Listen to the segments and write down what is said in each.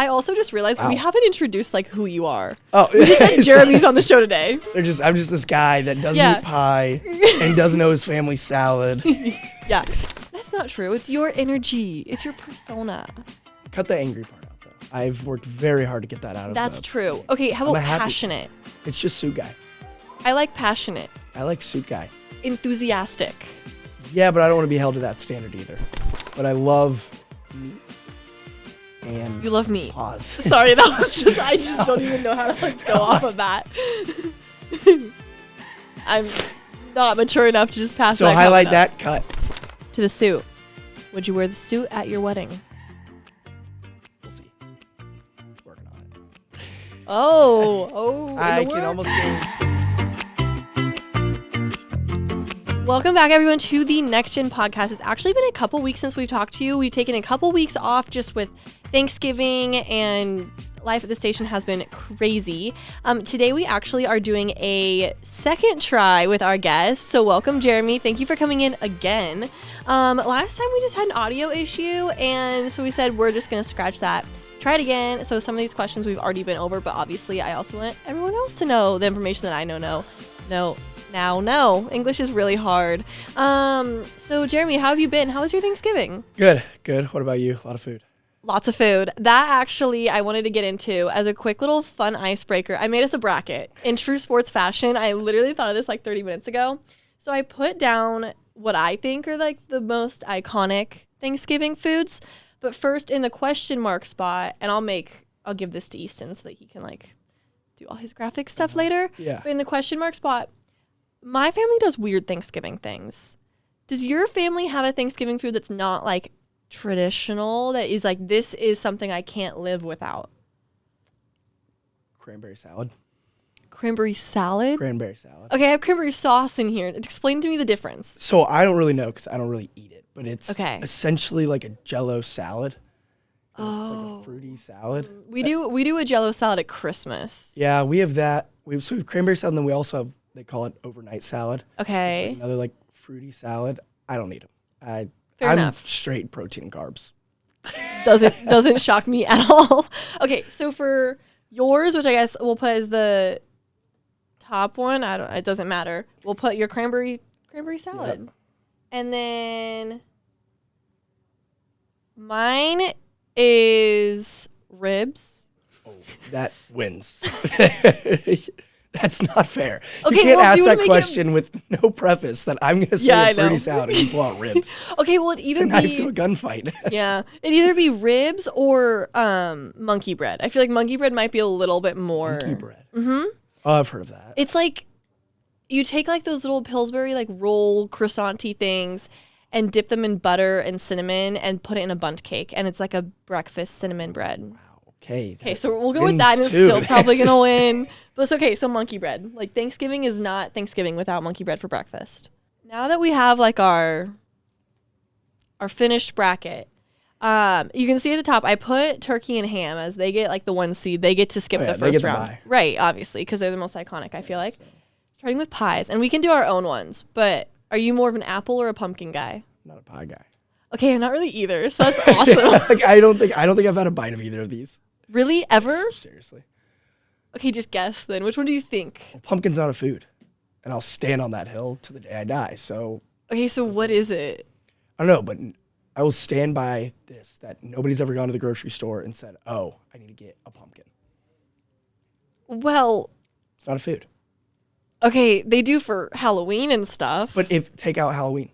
I also just realized we haven't introduced like who you are. Oh, We just said Jeremy's on the show today. I'm just this guy that doesn't Yeah. eat pie and doesn't know his family salad. Yeah. That's not true. It's your energy. It's your persona. Cut the angry part out, though. I've worked very hard to get that out of That's true. Okay, how I'm about a happy- passionate? It's just suit guy. I like passionate. I like suit guy. Enthusiastic. Yeah, but I don't want to be held to that standard either. But I love meat and You love me. pause. Sorry, that was just, I just don't even know how to like go off of that. I'm not mature enough to just pass So that highlight comment that cut. up. To the suit. Would you wear the suit at your wedding? We'll see. Working on it. Oh. I can almost guarantee. Welcome back, everyone, to the Next Gen podcast. It's actually been a couple weeks since we've talked to you. We've taken a couple weeks off just with Thanksgiving, and life at the station has been crazy. Today, we actually are doing a second try with our guest. So welcome, Jeremy. Thank you for coming in again. Last time, we just had an audio issue, and so we said we're just going to scratch that. Try it again. So some of these questions we've already been over, but obviously, I also want everyone else to know the information that I know. No, English is really hard. So Jeremy, how have you been? How was your Thanksgiving? Good. What about you? A lot of food. Lots of food. That actually I wanted to get into as a quick little fun icebreaker. I made us a bracket in true sports fashion. I literally thought of this like 30 minutes ago. So I put down what I think are like the most iconic Thanksgiving foods. But first in the question mark spot, and I'll give this to Easton so that he can like do all his graphic stuff later. Yeah. But in the question mark spot, my family does weird Thanksgiving things. Does your family have a Thanksgiving food that's not like traditional, that is like, this is something I can't live without? Cranberry salad. Cranberry salad? Cranberry salad. Okay, I have cranberry sauce in here. Explain to me the difference. So I don't really know because I don't really eat it, but it's Okay. essentially like a Jell-O salad. It's like a fruity salad. We do a Jell-O salad at Christmas. Yeah, we have that. We have cranberry salad, and then we also have, they call it overnight salad. Okay. It's another like fruity salad. I don't eat them. Fair I'm enough. straight protein and carbs. Doesn't shock me at all. Okay, so for yours, which I guess we'll put as the top one, it doesn't matter. We'll put your cranberry salad. Yep. And then mine is ribs. Oh, that wins. That's not fair. Okay, You can't well, do ask you wanna that make it- question with no preface that I'm going to say Yeah, I a fruity know. salad and you pull out ribs. Okay, well, it'd It's a either knife to a be gunfight. yeah, it'd either be ribs or monkey bread. I feel like monkey bread might be a little bit more. Monkey bread. Mm-hmm. Oh, I've heard of that. It's like you take like those little Pillsbury like roll croissant-y things and dip them in butter and cinnamon and put it in a bundt cake, and it's like a breakfast cinnamon bread. Okay. Okay, that so we'll go with wins that, and it's too. still probably This gonna is- win. But it's okay. So monkey bread, like Thanksgiving is not Thanksgiving without monkey bread for breakfast. Now that we have like our finished bracket, you can see at the top I put turkey and ham as they get like the 1 seed. They get to skip Oh, yeah, the they first get the round, bye. right? Obviously, because they're the most iconic. I feel like. Starting with pies, and we can do our own ones. But are you more of an apple or a pumpkin guy? Not a pie guy. Okay, I'm not really either. So that's awesome. Like I don't think I've had a bite of either of these. Really, ever? Seriously. Okay, just guess then. Which one do you think? Well, pumpkin's not a food. And I'll stand on that hill to the day I die. So Okay, so what is it? I don't know, but I will stand by this that nobody's ever gone to the grocery store and said, "Oh, I need to get a pumpkin." Well, It's not a food. okay, they do for Halloween and stuff. But if take out Halloween,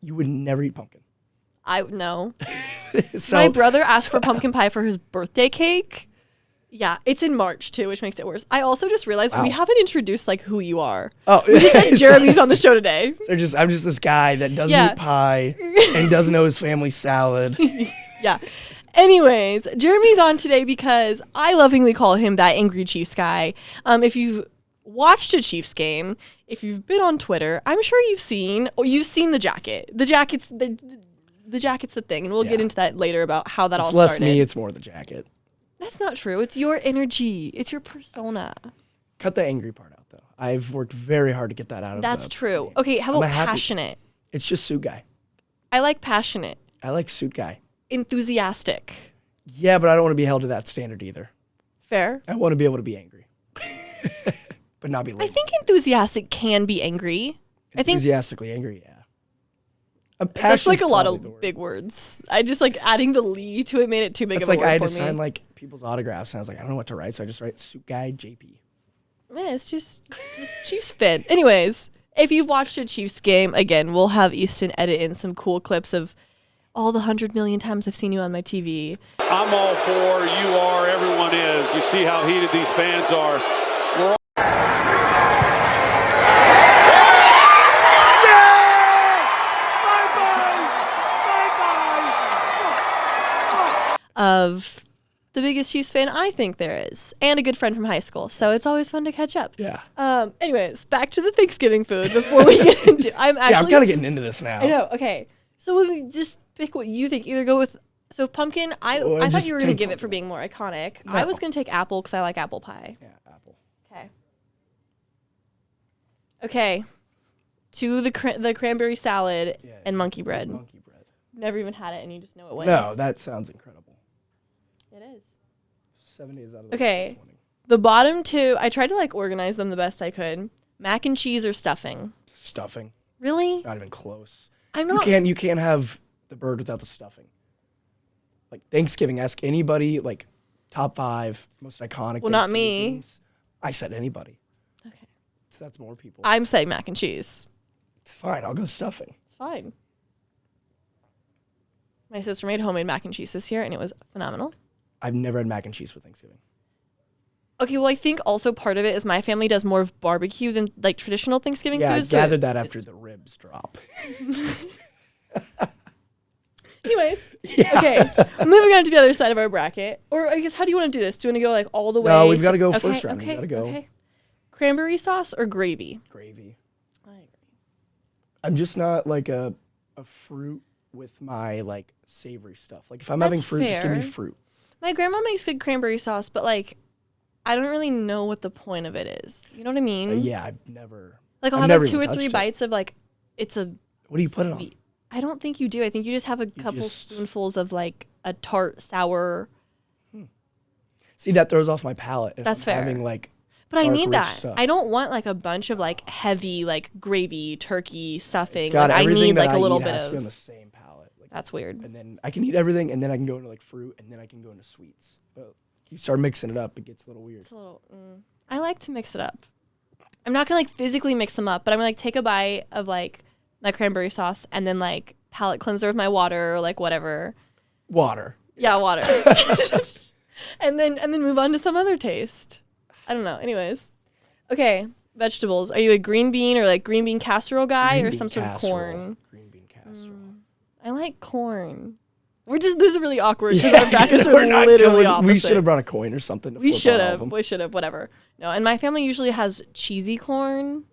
you would never eat pumpkin. I know. So My brother asked for pumpkin pie for his birthday cake. Yeah, it's in March too, which makes it worse. I also just realized we Wow. haven't introduced like who you are. oh, We just said Jeremy's on the show today. I'm just this guy that doesn't Yeah. eat pie and doesn't know his family salad. Yeah. Anyways, Jeremy's on today because I lovingly call him that angry Chiefs guy. If you've watched a Chiefs game, if you've been on Twitter, I'm sure you've seen the jacket. The jacket's the thing, and we'll get Yeah. into that later about how that all It's less started. me, it's more the jacket. That's not true. It's your energy. It's your persona. Cut the angry part out though. I've worked very hard to get that out of That's the true. game. Okay, how I'm about a happy- passionate? It's just suit guy. I like passionate. I like suit guy. Enthusiastic. Yeah, but I don't want to be held to that standard either. Fair. I want to be able to be angry, but not be I lazy. think enthusiastic can be angry. I think Enthusiastically angry, yeah. that's like a lot Passion's probably the of word. big words. I just like adding the Lee to it made it too big It's of a like word I had for to me. sign like people's autographs, and I was like, I don't know what to write, so I just write Soup Guy JP. Yeah, it's just Chiefs fit. Anyways, if you've watched a Chiefs game, again, we'll have Easton edit in some cool clips of all the 100 million times I've seen you on my TV. I'm all for, you are, everyone is. You see how heated these fans are. We're all Of the biggest Chiefs fan I think there is, and a good friend from high school. So it's always fun to catch up. Yeah. Anyways, back to the Thanksgiving food before we get into. I'm actually. Yeah, I'm kind of getting into this now. I know. Okay, so we'll just pick what you think. Either go with pumpkin. I thought just you were gonna take give it for pumpkin. being more iconic. No. I was gonna take apple because I like apple pie. Yeah, apple. Okay. Okay. To the cranberry salad Yeah, and monkey bread. Monkey bread. Never even had it, and you just know it wins. No, that sounds incredible. It is. 7 days out of the Okay. week, that's winning. The bottom two, I tried to like organize them the best I could. Mac and cheese or stuffing. Stuffing. Really? It's not even close. I'm You not. can't have the bird without the stuffing. Like Thanksgiving, ask anybody, like top 5 most iconic. Well, not Thanksgiving me. things. I said anybody. Okay. So that's more people. I'm saying mac and cheese. It's fine. I'll go stuffing. It's fine. My sister made homemade mac and cheese this year, and it was phenomenal. I've never had mac and cheese for Thanksgiving. Okay, well, I think also part of it is my family does more of barbecue than like traditional Thanksgiving Yeah, I food. so gathered that after it's- the ribs drop. Anyways, Yeah. okay, moving on to the other side of our bracket. Or I guess, how do you want to do this? Do you want to go like all the way? No, we've gotta go okay, first round. We Okay, gotta go. Okay. Cranberry sauce or gravy? Gravy. I agree. I'm just not like a fruit with my like savory stuff. Like if I'm having That's fruit, just give me fair. fruit. My grandma makes good cranberry sauce, but like, I don't really know what the point of it is. You know what I mean? Yeah, I've never. Like I'll I've have never like 2 or even 3 touched it. bites of like, it's a What do you put it on? sweet. I don't think you do. I think you just have a couple just- spoonfuls of like a tart sour. See, that throws off my palate. If That's I'm fair. Having like, But I dark, need rich that. stuff. I don't want like a bunch of like heavy like gravy, turkey, stuffing. God, Like, I everything need that like I a little eat bit has to be on of. the same palate. Like, That's weird. and then I can eat everything, and then I can go into like fruit, and then I can go into sweets. But you start mixing it up, it gets a little weird. It's a little. I like to mix it up. I'm not gonna like physically mix them up, but I'm gonna like take a bite of like my cranberry sauce and then like palate cleanser with my water or like whatever. Water. Yeah, water. and then move on to some other taste. I don't know. Anyways. Okay, vegetables. Are you a green bean or like green bean casserole guy Green or bean some sort of casserole. corn? Green bean casserole. I like corn. This is really awkward because Yeah, our brackets are we're not literally going- opposite. We should have brought a coin or something. To We flip should on all of have. them. We should have. Whatever. No, and my family usually has cheesy corn.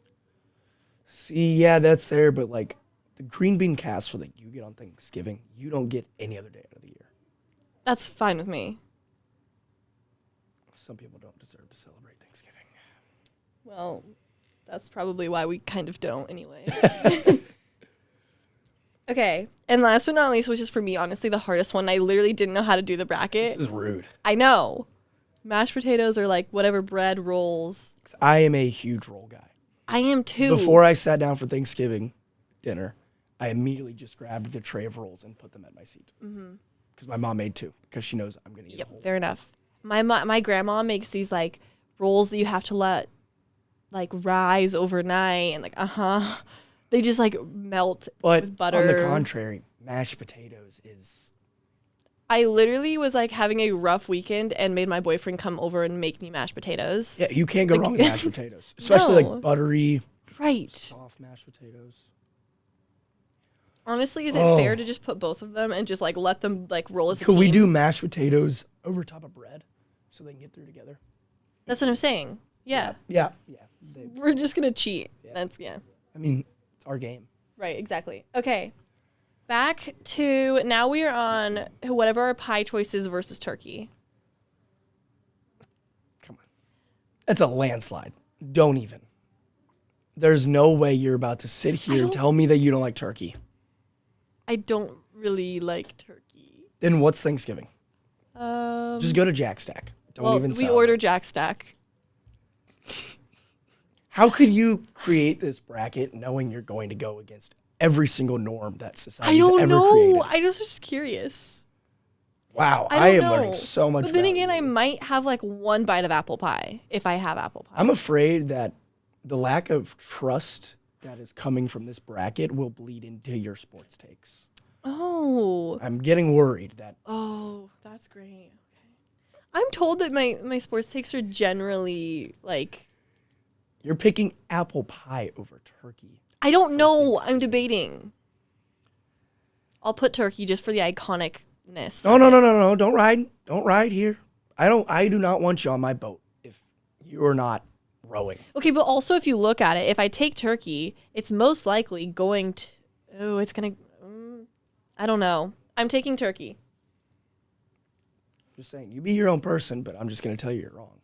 See, yeah, that's there, but like the green bean casserole that you get on Thanksgiving, you don't get any other day out of the year. That's fine with me. Some people don't deserve to celebrate Thanksgiving. Well, that's probably why we kind of don't anyway. Okay, and last but not least, which is for me honestly the hardest one. I literally didn't know how to do the bracket. This is rude. I know. Mashed potatoes or like whatever bread rolls. 'Cause I am a huge roll guy. I am too. Before I sat down for Thanksgiving dinner, I immediately just grabbed the tray of rolls and put them at my seat. Because my mom made 2, because she knows I'm going to eat a whole. Yep, fair enough. My grandma makes these like rolls that you have to let like rise overnight and like they just like melt But with butter. on the contrary, mashed potatoes is I literally was like having a rough weekend and made my boyfriend come over and make me mashed potatoes. yeah, you can't go wrong with mashed potatoes, especially No. like buttery, Right. soft mashed potatoes. Honestly, is it Oh. fair to just put both of them and just like let them like roll as a Could team? we do mashed potatoes over top of bread so they can get through together? That's what I'm saying. Yeah. Yeah. We're just gonna cheat. That's I mean, it's our game. Right, exactly. Okay. Back to now we are on whatever our pie choice is versus turkey. Come on. It's a landslide. Don't even. There's no way you're about to sit here and don't- tell me that you don't like turkey. I don't really like turkey. Then what's Thanksgiving? Just go to Jack Stack. Don't well, even we sell order it. Jack Stack. How could you create this bracket knowing you're going to go against every single norm that I society's don't ever know. created? I was just curious. Wow, I am don't learning know. so much. But then about again, I you. might have like one bite of apple pie if I have apple pie. I'm afraid that the lack of trust that is coming from this bracket will bleed into your sports takes. Oh. I'm getting worried that Oh, that's great. Okay. I'm told that my sports takes are generally like you're picking apple pie over turkey. I don't know. I'm debating. I'll put turkey just for the iconicness. No. Don't ride here. I do not want you on my boat if you are not rowing. Okay, but also if you look at it, if I take turkey, it's most likely going to. Oh, it's gonna. I don't know. I'm taking turkey. Just saying, you be your own person, but I'm just gonna tell you you're wrong.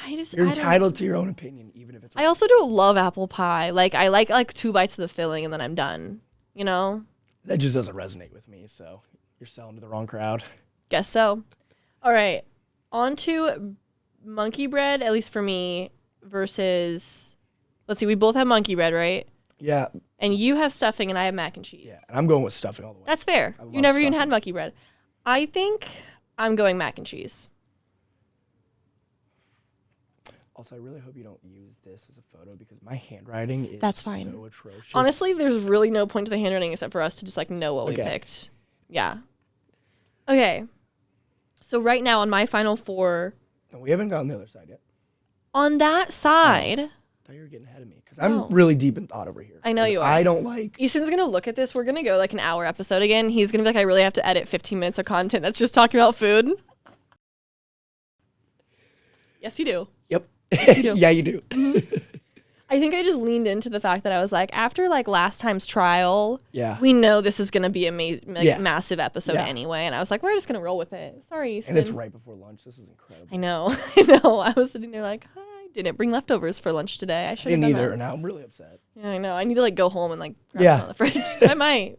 I You're don't- entitled to your own opinion, even if it's. I also don't love apple pie. Like I like 2 bites of the filling and then I'm done. You know? That just doesn't resonate with me. So you're selling to the wrong crowd. Guess so. All right. On to monkey bread, at least for me, versus let's see, we both have monkey bread, right? Yeah, And you have stuffing and I have mac and cheese. yeah. And I'm going with stuffing all the way. That's fair. I You love never even stuffing. had monkey bread. I think I'm going mac and cheese. Also, I really hope you don't use this as a photo because my handwriting is That's fine. so atrocious. Honestly, there's really no point to the handwriting except for us to just like know what we Okay. picked. Yeah. Okay. So right now on my final 4, No, we haven't gotten the other side yet. on that side, I thought you were getting ahead of me because I'm No. really deep in thought over here. I know 'Cause you are. I don't like. Easton's gonna look at this. We're gonna go like an hour episode again. He's gonna be like, I really have to edit 15 minutes of content that's just talking about food. Yes, you do. Yep. you do. Yeah, you do. I think I just leaned into the fact that I was like, after like last time's trial, Yeah. we know this is gonna be a Yeah. massive episode Yeah. anyway. And I was like, we're just gonna roll with it. Sorry, Easton. And it's right before lunch. This is incredible. I know. I know. I was sitting there like, I didn't bring leftovers for lunch today. I I should have didn't done either, that. and now I'm really upset. Yeah, I know. I need to like go home and like grab Yeah. some out of the fridge. I might.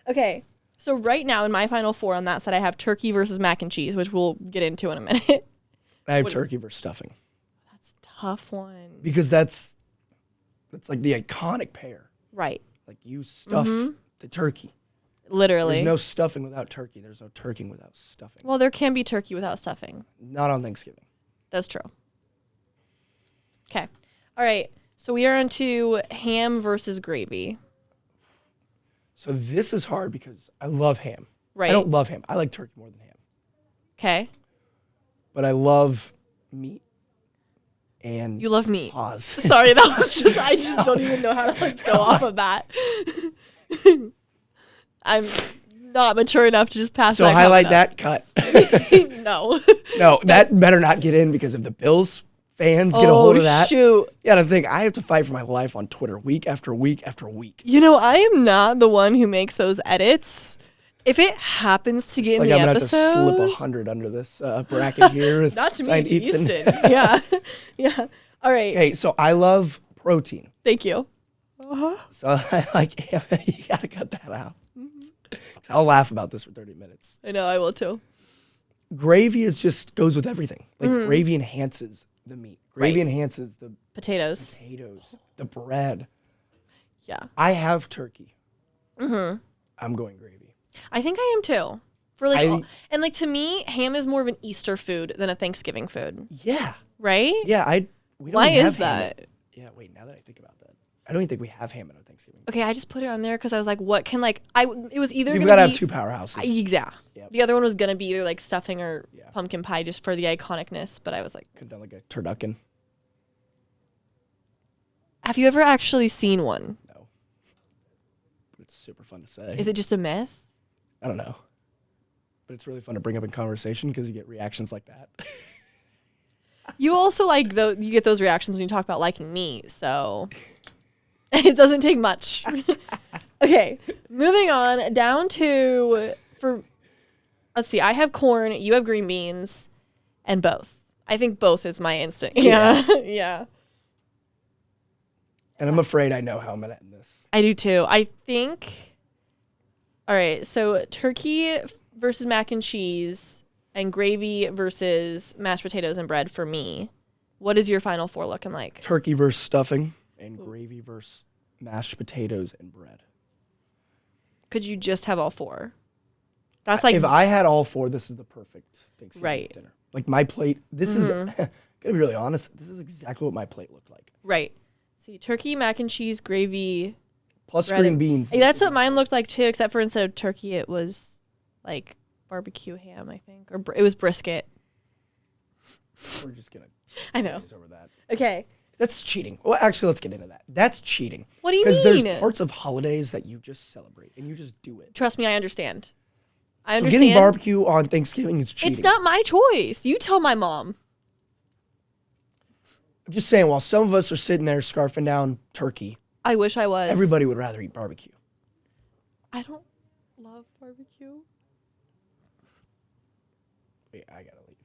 Okay. So right now in my final 4 on that side, I have turkey versus mac and cheese, which we'll get into in a minute. I have What- turkey versus stuffing That's a tough one. because that's like the iconic pair. Right. Like you stuff the turkey. Literally. There's no stuffing without turkey. There's no turkey without stuffing. Well, there can be turkey without stuffing. Not on Thanksgiving. That's true. Okay. All right. So we are on to ham versus gravy. So this is hard because I love ham. Right. I don't love ham. I like turkey more than ham. Okay. But I love meat and You love meat. pause. Sorry, that was just, I just don't even know how to like go off of that. I'm not mature enough to just pass So that highlight comment that cut. up. No. No, that better not get in because if the Bills fans get a hold of that, shoot. yeah, I think I have to fight for my life on Twitter week after week after week. You know, I am not the one who makes those edits. If it happens to get Like in I'm the gonna have to slip episode, 100 under this bracket here. with not to me, signed to Ethan. Easton. Yeah. Yeah. All right. Okay, so I love protein. Thank you. So I like you gotta cut that out. I'll laugh about this for 30 minutes. I know, I will too. Gravy is just goes with everything. Like gravy enhances the meat. Gravy Right. enhances the Potatoes. potatoes, the bread. Yeah. I have turkey. I'm going gravy. I think I am too. For like, I- and like to me, ham is more of an Easter food than a Thanksgiving food, Yeah, right? yeah. We don't Why even is have ham that? yeah, wait. Now that I think about that, I don't even think we have ham at our Thanksgiving. Okay, I just put it on there because I was like, what can like it was either You've gonna got to be have two powerhouses. yeah. Yep. The other one was gonna be either like stuffing or Yeah. pumpkin pie just for the iconicness, but I was like, Could have done like a turducken. have you ever actually seen one? No, but it's super fun to say. Is it just a myth? I don't know, but it's really fun to bring up in conversation because you get reactions like that. You also like though you get those reactions when you talk about liking meat, so it doesn't take much. Okay, moving on down to let's see, I have corn, you have green beans, and both. I think both is my instinct. Yeah. Yeah. And I'm afraid I know how I'm gonna end this. I do too. I think all right, so turkey versus mac and cheese. and gravy versus mashed potatoes and bread for me. What is your final four looking like? Turkey versus stuffing and gravy versus mashed potatoes and bread. Could you just have all four? That's like if I had all four, this is the perfect Thanksgiving Right. dinner. Like my plate, this is, gonna be really honest, this is exactly what my plate looked like. right. See, turkey, mac and cheese, gravy. Plus bread green and- beans. Hey, that's what mine looked like too, except for instead of turkey, it was like barbecue ham, I think, or it was brisket. We're just going I to know. over that. Okay. That's cheating. Well, actually, let's get into that. That's cheating. What do you Because mean? there's parts of holidays that you just celebrate and you just do it. Trust me, I understand. I So understand. getting barbecue on Thanksgiving is cheating. It's not my choice. You tell my mom. I'm just saying, while some of us are sitting there scarfing down turkey, I wish I was. everybody would rather eat barbecue. I don't love barbecue. Wait, I gotta leave.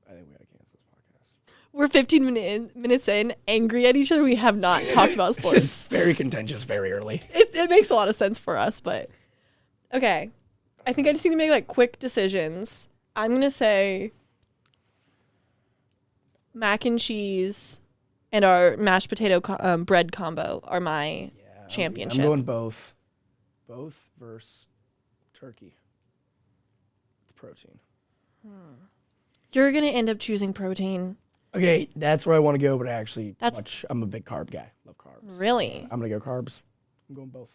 I think we gotta cancel this podcast. We're 15 minutes in, angry at each other. We have not talked about This sports. is very contentious, very early. It makes a lot of sense for us, but okay. I think I just need to make like quick decisions. I'm gonna say mac and cheese and our mashed potato bread combo are my championship. I'm going both. Both versus turkey. It's protein. You're gonna end up choosing protein. Okay, that's where I want to go, but That's- I'm a big carb guy. Love carbs. Really? I'm gonna go carbs. I'm going both.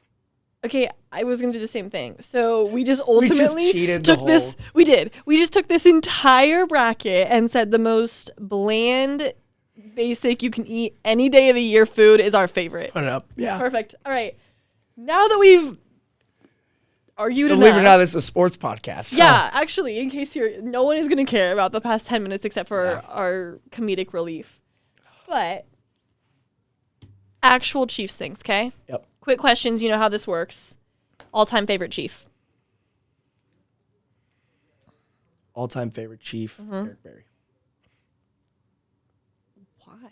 Okay, I was gonna do the same thing. So we just ultimately cheated the took this. We did. We just took this entire bracket and said the most bland, basic you can eat any day of the year food is our favorite. Put it up. Yeah. Perfect. All right. Now that we've argued So enough, believe it or not, this is a sports podcast. yeah. Actually, in case no one is gonna care about the past 10 minutes except for Yeah. our comedic relief. But actual Chiefs things, okay? Yep. Quick questions. You know how this works. All-time favorite Chief. All-time favorite Chief, Mm-hmm. Eric Berry. Why?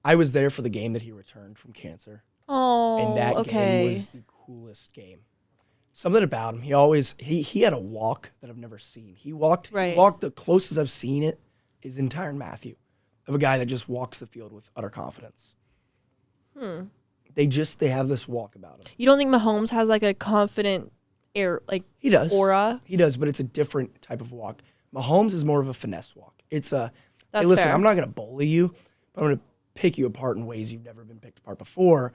I was there for the game that he returned from cancer, Oh, and that okay. game was the coolest game. Something about him. He had a walk that I've never seen. He walked the closest I've seen it is in Tyrann Mathieu, of a guy that just walks the field with utter confidence. They have this walk about him. You don't think Mahomes has like a confident He does. aura? He does, but it's a different type of walk. Mahomes is more of a finesse walk. It's a, That's hey, listen, fair. I'm not going to bully you, but I'm going to pick you apart in ways you've never been picked apart before,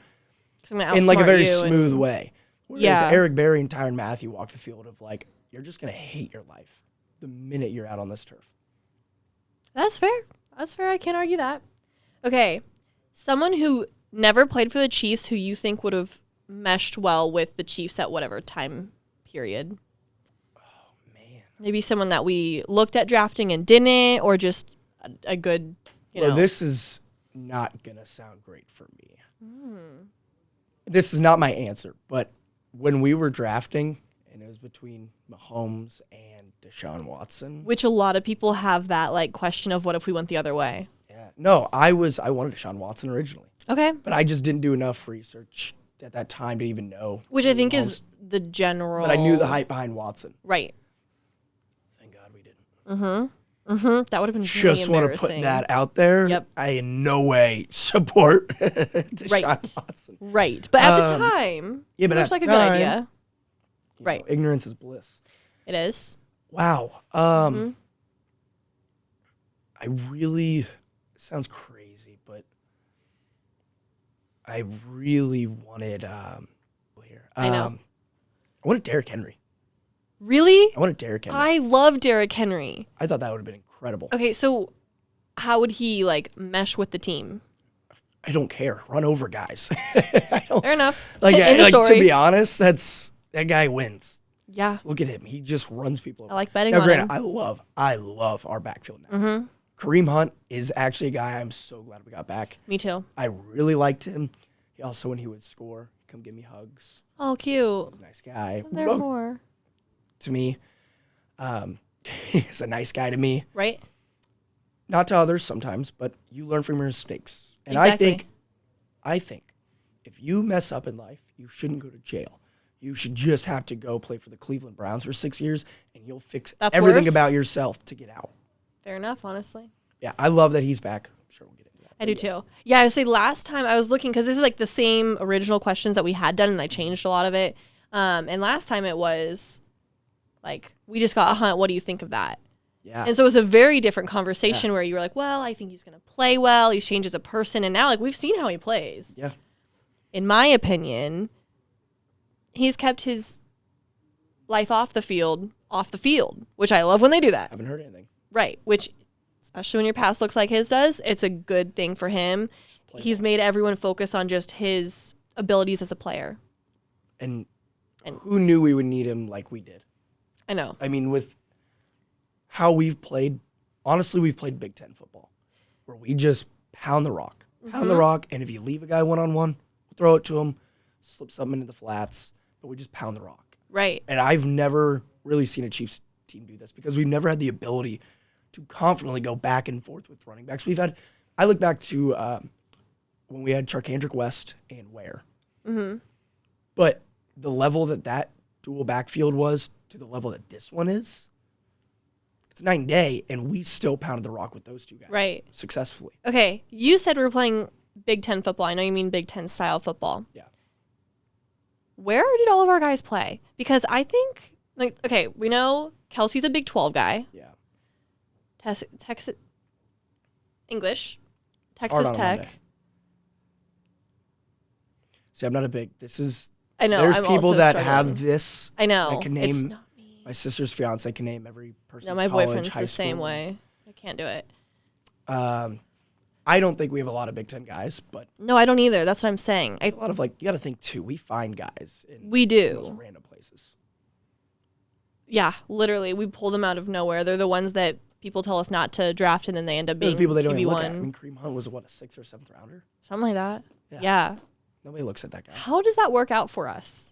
'Cause I'm gonna in like a outsmart very you smooth and- way. Whereas Yeah. Eric Berry and Tyrann Mathieu walk the field of like, you're just going to hate your life the minute you're out on this turf. That's fair. That's fair. I can't argue that. Okay. Someone who never played for the Chiefs who you think would have meshed well with the Chiefs at whatever time period. Oh, man. Maybe someone that we looked at drafting and didn't, or just a good, Well, this is not going to sound great for me. This is not my answer, but when we were drafting, and it was between Mahomes and Deshaun Watson. which a lot of people have that like question of what if we went the other way. Yeah. No, I wanted Deshaun Watson originally, Okay. but I just didn't do enough research at that time to even know. Which I think Mahomes. is the general. But I knew the hype behind Watson. Right. Thank God we didn't. That would have been Just really want to put embarrassing. that out there. Yep. I in no way support Deshaun Right. Watson. Right. But at the time, yeah, but it at looks like the a good time- idea. You Right. know, ignorance is bliss. It is. Wow. I really sounds crazy, but I really wanted here. I know. I wanted Derrick Henry. Really? I wanted Derrick Henry. I love Derrick Henry. I thought that would have been incredible. Okay, so how would he like mesh with the team? I don't care. Run over guys. I don't Fair enough. like, End of to story. be honest, that guy wins. Yeah. Look at him. He just runs people over. I like betting Now, on granted, him. I love our backfield now. Kareem Hunt is actually a guy I'm so glad we got back. Me too. I really liked him. He also, when he would score, he'd come give me hugs. Oh, cute. He's a nice guy. Therefore, To me, he's a nice guy to me. right? Not to others sometimes, but you learn from your mistakes. And Exactly. I think if you mess up in life, you shouldn't go to jail. You should just have to go play for the Cleveland Browns for 6 years, and you'll fix That's everything worse? about yourself to get out. Fair enough, honestly. Yeah, I love that he's back. I'm sure we'll get into that. I do too. Yeah, I would say last time I was looking, because this is like the same original questions that we had done, and I changed a lot of it. And last time it was like, we just got a Hunt. What do you think of that? Yeah. And so it was a very different conversation where you were like, well, I think he's going to play well. He's changed as a person. And now, like, we've seen how he plays. Yeah. In my opinion, he's kept his life off the field, which I love when they do that. Haven't heard anything. Right. Which, especially when your past looks like his does, it's a good thing for him. He's made everyone focus on just his abilities as a player. And who knew we would need him like we did? I know. I mean, with how we've played, honestly, we've played Big Ten football, where we just pound the rock. Pound the rock, and if you leave a guy one-on-one, we'll throw it to him, slip something into the flats, but we just pound the rock. Right. And I've never really seen a Chiefs team do this because we've never had the ability to confidently go back and forth with running backs. I look back to when we had Charkandrick West and Ware. Mm-hmm. But the level that dual backfield was to the level that this one is, it's night and day, and we still pounded the rock with those two guys. Right. Successfully. Okay. You said we were playing Big Ten football. I know you mean Big Ten style football. Yeah. Where did all of our guys play? Because I think, like, okay, we know Kelsey's a Big 12 guy. Yeah. Texas English, Hard Texas on a Tech. Monday. See, I'm not a big, I know. there's I'm people also that struggling. have this. I know. I can It's name not me. my sister's fiance can name every person's No, my college, boyfriend's high the same school. way. I can't do it. I don't think we have a lot of Big Ten guys, but No, I don't either. That's what I'm saying. a lot of you got to think too. We find guys in We do. those random places. Yeah, literally, we pull them out of nowhere. They're the ones that people tell us not to draft, and then they end up There's being people they don't even QB1, look at. I mean, Kareem Hunt was a 6th or 7th rounder. something like that. Yeah. Yeah. Nobody looks at that guy How does that work out for us?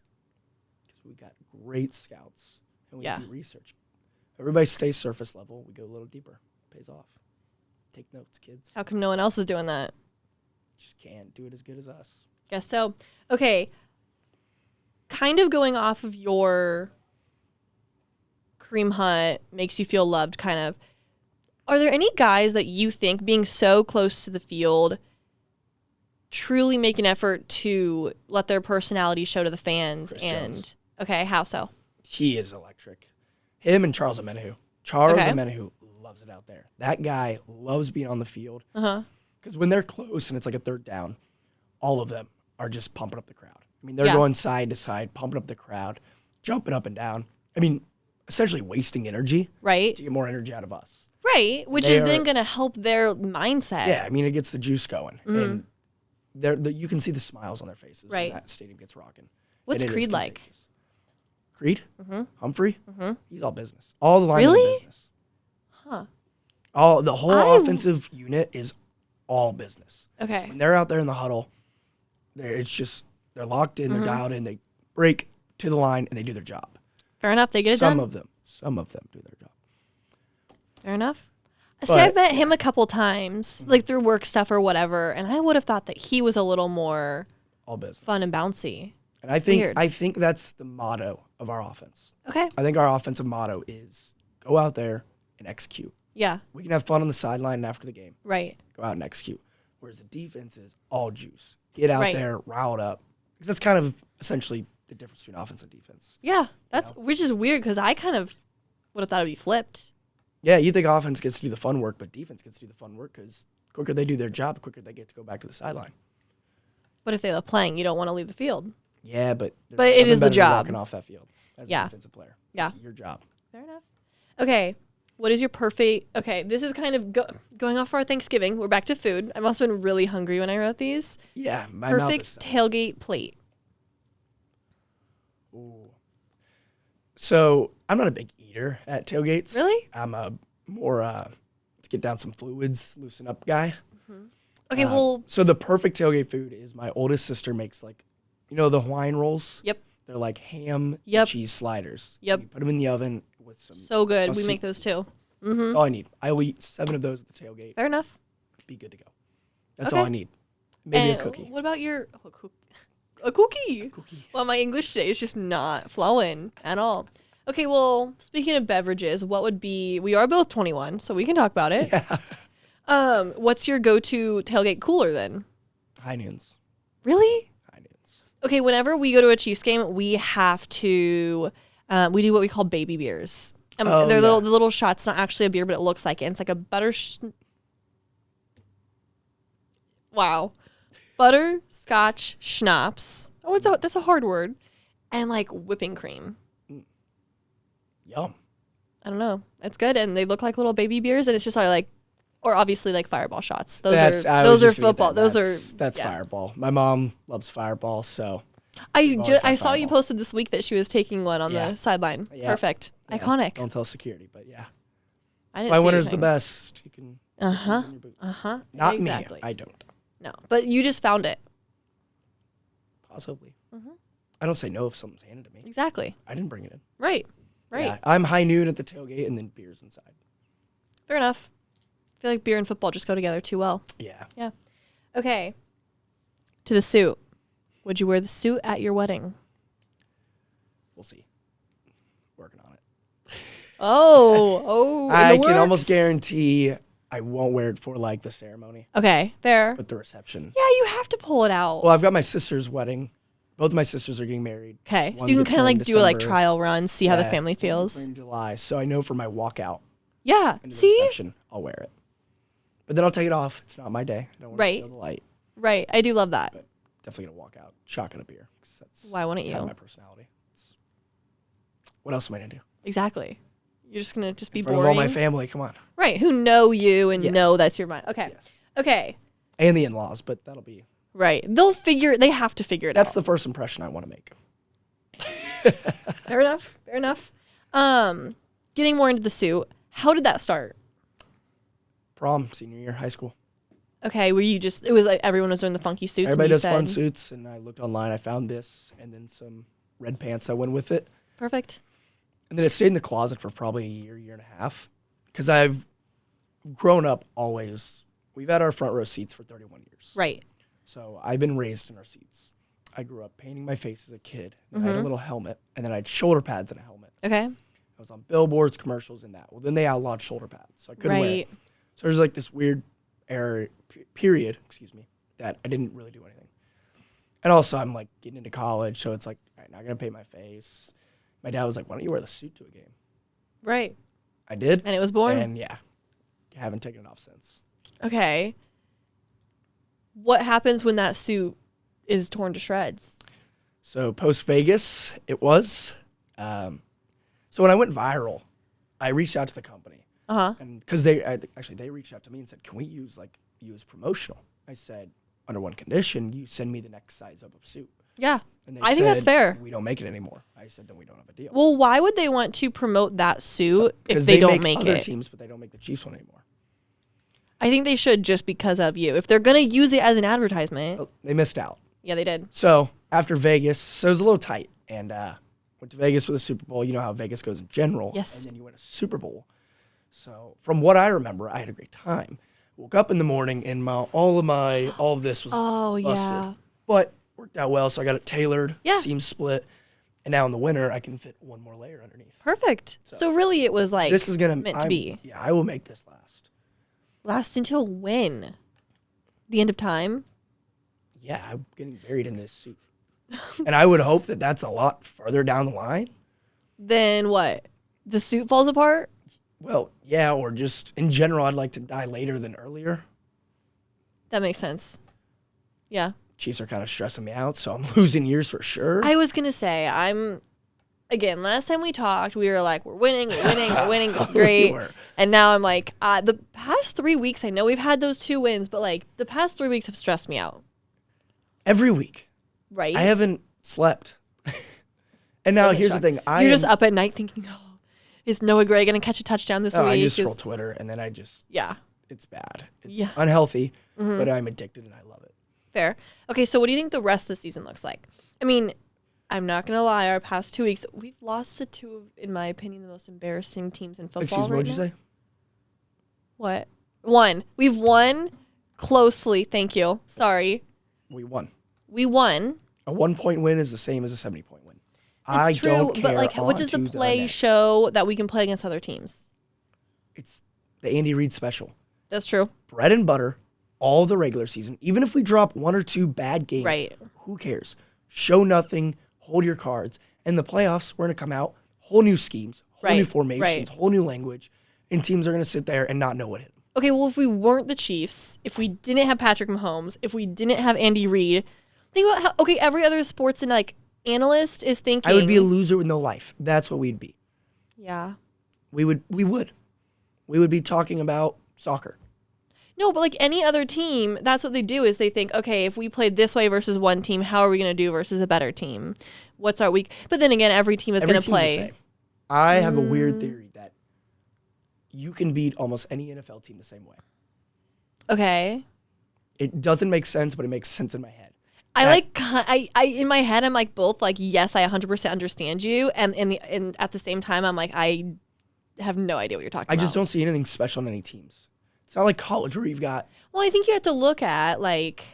because we got great scouts and we Yeah. do research. Everybody stays surface level. We go a little deeper. Pays off. Take notes, kids. How come no one else is doing that? Just can't do it as good as us. Guess so. Okay. Kind of going off of your Kareem Hunt makes you feel loved kind of. Are there any guys that you think being so close to the field truly make an effort to let their personality show to the fans? Chris And Jones. okay, how so? He is electric. Him and Charles Omenihu. Charles Okay. Omenihu loves it out there. That guy loves being on the field. Uh-huh. Because when they're close and it's like a 3rd down, all of them are just pumping up the crowd. I mean, they're Yeah. going side to side, pumping up the crowd, jumping up and down. I mean, essentially wasting energy Right? to get more energy out of us. Right. Which They is then are- going to help their mindset. Yeah, I mean, it gets the juice going. And you can see the smiles on their faces Mm-hmm. Right. when that stadium gets rocking. What's And it is Creed like? contagious. Creed? Humphrey? He's all business. All the linemen Really? are business. Huh. The whole offensive unit is all business. Okay. When they're out there in the huddle, they're locked in, they're dialed in, they break to the line, and they do their job. Fair enough. They get it Some done. of them do their job. Fair enough. See, But- I've met him a couple times, like through work stuff or whatever, and I would have thought that he was a little more All business. fun and bouncy. And I think that's the motto of our offense. Okay. I think our offensive motto is go out there and execute. Yeah. We can have fun on the sideline after the game. Right. Go out and execute. Whereas the defense is all juice. Get out Right. there, rile it up. Because that's kind of essentially the difference between offense and defense. Yeah. That's which is weird because I kind of would have thought it'd be flipped. Yeah, you think offense gets to do the fun work, but defense gets to do the fun work because the quicker they do their job, the quicker they get to go back to the sideline. But if they love playing, you don't want to leave the field. Yeah, but But it is the better than job. walking off that field as Yeah. a defensive player. Yeah. It's your job. Fair enough. Okay. What is your perfect? Okay, this is kind of going off for our Thanksgiving. We're back to food. I must have been really hungry when I wrote these. Yeah, my mouth Perfect is tailgate plate. Ooh. So I'm not a big eater at tailgates. Really? I'm a more let's get down some fluids, loosen up guy. Okay, well, So the perfect tailgate food is my oldest sister makes the Hawaiian rolls. yep, They're like ham Yep. and cheese sliders. Yep. You put them in the oven with some. so good. We saucy- make those too. That's all I need. I will eat 7 of those at the tailgate. Fair enough. Be good to go. That's Okay. all I need. Maybe And a cookie. What about your a cookie. Well, my English today is just not flowing at all. Okay, well, speaking of beverages, what would be? We are both 21, so we can talk about it. Yeah. What's your go-to tailgate cooler then? High Noons. Really? High Noons. Okay, whenever we go to a Chiefs game, we have to. We do what we call baby beers. Oh, They're yeah. the little shots. Not actually a beer, but it looks like it. It's like a butterscotch schnapps. Oh, that's a hard word. And like whipping cream. Yum. I don't know. It's good, and they look like little baby beers, and it's just like, or obviously like Fireball shots. Those I are was just gonna get football. that. That's yeah. Fireball. My mom loves Fireball, so I always got saw you Fireball. posted this week that she was taking one on Yeah. the sideline. Yeah. Perfect, yeah, iconic. Don't tell security, but yeah. I didn't My see winner's the anything. best. You can. Not Exactly. me. I don't. No, but you just found it. Possibly. I don't say no if someone's handed it to me. Exactly. I didn't bring it in. Right. Yeah, I'm High Noon at the tailgate and then beers inside. Fair enough. I feel like beer and football just go together too well. Yeah. Yeah. Okay. To the suit. Would you wear the suit at your wedding? We'll see. Working on it. Oh. I in the can almost works? guarantee I won't wear it for like the ceremony, Okay, fair. but the reception. Yeah, you have to pull it out. Well, I've got my sister's wedding. Both of my sisters are getting married. Okay, so One you can gets kind of married like in do a like December. trial run, see how the Yeah, family one feels. in July, so I know for my walkout Yeah. into the See? reception, I'll wear it. But then I'll take it off. It's not my day. I don't want Right. to steal the light. Right. I do love that. But definitely gonna walk out, shotgun a beer. 'Cause that's Why wouldn't kind of you? my personality. What else am I gonna do? Exactly. You're just gonna just be In front boring. of all my family. Come on. Right. Who know you and Yes. know that's your mind. Okay. Yes. Okay. And the in-laws, but that'll be. Right. They have to figure it That's out. the first impression I want to make. Fair enough. Fair enough. Getting more into the suit. How did that start? Prom, senior year, high school. Okay, were you just? It was like everyone was doing the funky suits. Everybody and you does fun said, suits, and I looked online. I found this, and then some red pants that went with it. Perfect. And then it stayed in the closet for probably a year and a half. Because I've grown up always. We've had our front row seats for 31 years. Right. So I've been raised in our seats. I grew up painting my face as a kid. And I had a little helmet, and then I had shoulder pads and a helmet. Okay. I was on billboards, commercials, and that. Well, then they outlawed shoulder pads, so I couldn't wear it. Right. So there's like this weird period, that I didn't really do anything. And also, I'm like getting into college, so it's like, all right, not gonna paint my face. My dad was like, "Why don't you wear the suit to a game?" Right. I did, And it was born. and yeah, haven't taken it off since. Okay. What happens when that suit is torn to shreds? So post Vegas, it was. So when I went viral, I reached out to the company, and because they reached out to me and said, "Can we use you as promotional?" I said, "Under one condition, you send me the next size up of suit." Yeah. And they I think that's said, fair. "We don't make it anymore." I said, "Then we don't have a deal." Well, why would they want to promote that suit if Because they don't make other it? teams, but they don't make the Chiefs one anymore. I think they should just because of you. If they're gonna use it as an advertisement, Oh, they missed out. yeah, they did. So after Vegas, so it was a little tight, and went to Vegas for the Super Bowl. You know how Vegas goes in general. Yes. And then you win a Super Bowl. So from what I remember, I had a great time. Woke up in the morning, and all of this was Oh, busted. yeah. But worked out well, so I got it tailored, Yeah. seam split, and now in the winter I can fit one more layer underneath. Perfect. So really, it was like This is gonna meant to be. Yeah, I will make this last. Last until when? The end of time? Yeah, I'm getting buried in this suit. And I would hope that that's a lot further down the line. Then what? The suit falls apart? Well, yeah, or just in general, I'd like to die later than earlier. That makes sense. Yeah. Chiefs are kind of stressing me out, so I'm losing years for sure. I was gonna say again, last time we talked, we were like, we're winning, this is We great. were. And now I'm like, the past 3 weeks, I know we've had those 2 wins, but like the past 3 weeks have stressed me out. Every week. Right? I haven't slept. And now Doesn't here's shock. the thing. You're just up at night thinking, oh, is Noah Gray gonna catch a touchdown this week? I just Is- scroll Twitter, and then yeah. it's bad. It's Yeah. unhealthy, but I'm addicted and I love it. Fair. Okay, so what do you think the rest of the season looks like? I mean, I'm not gonna lie. Our past 2 weeks, we've lost to two of, in my opinion, the most embarrassing teams in football. Excuse me, right what'd you now. say? What? One. We've won closely. Thank you. Sorry. We won. We won. A 1-point win is the same as a 70-point win. I It's true, don't care. but like, what does the on to play next. show that we can play against other teams? It's the Andy Reid special. That's true. Bread and butter, all the regular season. Even if we drop 1 or 2 bad games, Right. who cares? Show nothing, hold your cards. In the playoffs, we're going to come out, whole new schemes, whole new Right, formations, right. whole new language, and teams are going to sit there and not know what hit them. Okay, well, if we weren't the Chiefs, if we didn't have Patrick Mahomes, if we didn't have Andy Reid, think about how, okay, every other sports and like analyst is thinking. I would be a loser with no life. That's what we'd be. Yeah. We would be talking about soccer. No, but like any other team, that's what they do is they think, okay, if we played this way versus one team, how are we going to do versus a better team? What's our weak? But then again, every team is Every going to team's the play. same. I have a weird theory that you can beat almost any NFL team the same way. Okay. It doesn't make sense, but it makes sense in my head. I in my head I'm like both like yes I 100% understand you and at the same time I'm like I have no idea what you're talking about. I just don't see anything special in any teams. It's not like college where you've got Well, I think you have to look at like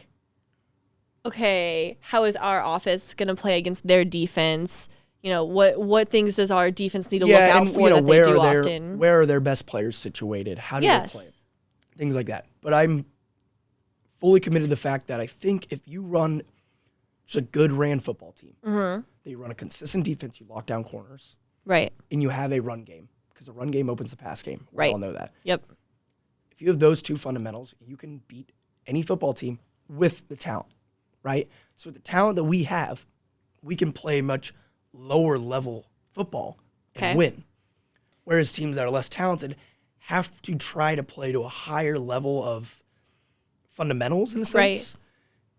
okay, how is our offense going to play against their defense? You know, what things does our defense need to look out for that they do often? where are their best players situated? How do they play? Yes. Things like that. But I'm fully committed to the fact that I think if you run just a good ran football team, that you run a consistent defense, you lock down corners, Right. and you have a run game, because the run game opens the pass game. We Right. all know that. Yep. If you have those two fundamentals, you can beat any football team with the talent, right? So the talent that we have, we can play much lower level football and Okay. win. Whereas teams that are less talented have to try to play to a higher level of fundamentals in a sense,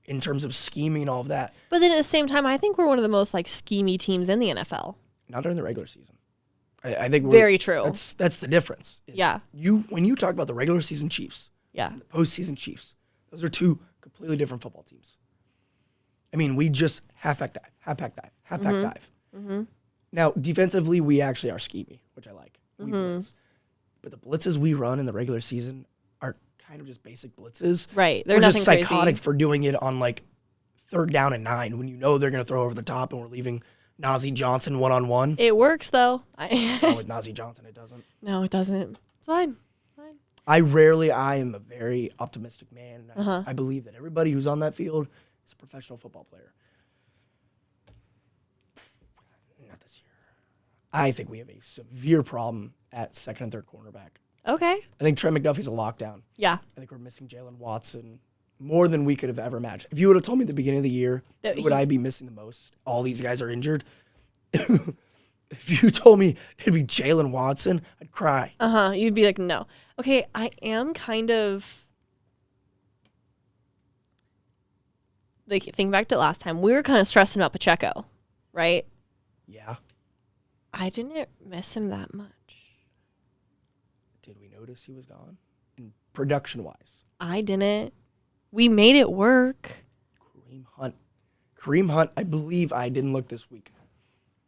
in terms of scheming and all of that. But then at the same time, I think we're one of the most like schemy teams in the NFL. Not during the regular season. I think Very true. That's the difference. is Yeah. When you talk about the regular season Chiefs, Yeah. the postseason Chiefs, those are two completely different football teams. I mean, we just half-back dive, half-back dive, half-back dive. Now, defensively, we actually are schemy, which I like. We blitz. But the blitzes we run in the regular season are kind of just basic blitzes. Right. They're We're nothing just psychotic crazy. for doing it on like 3rd down and 9 when you know they're going to throw over the top and we're leaving Najee Johnson one-on-one. It works though. Oh, with Najee Johnson, it doesn't. No, it doesn't. It's fine. I am a very optimistic man. And I believe that everybody who's on that field is a professional football player. Not this year. I think we have a severe problem at 2nd and 3rd cornerback. Okay. I think Trent McDuffie's a lockdown. Yeah. I think we're missing Jalen Watson more than we could have ever imagined. If you would have told me at the beginning of the year, That who would he- I be missing the most? All these guys are injured. If you told me it'd be Jalen Watson, I'd cry. You'd be like, no. Okay, I am kind of like think back to last time. We were kind of stressing about Pacheco, right? Yeah. I didn't miss him that much. Did we notice he was gone? And production-wise, I didn't. We made it work. Kareem Hunt, I believe, I didn't look this week,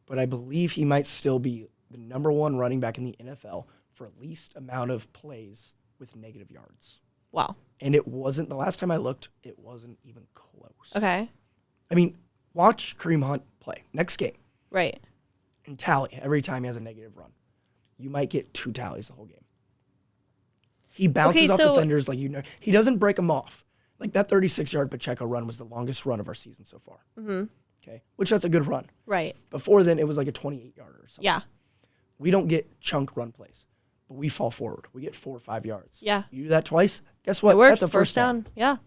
but I believe he might still be the number 1 running back in the NFL for least amount of plays with negative yards. Wow. And it wasn't, the last time I looked, it wasn't even close. Okay. I mean, watch Kareem Hunt play next game Right. and tally every time he has a negative run. You might get 2 tallies the whole game. He bounces off so- defenders like he doesn't break them off. Like that 36-yard Pacheco run was the longest run of our season so far. Mm-hmm. Okay, which that's a good run. Right. Before then, it was like a 28-yarder or something. Yeah. We don't get chunk run plays, but we fall forward. We get 4 or 5 yards. Yeah. You do that twice, guess what? It works. That's a first down. Yeah.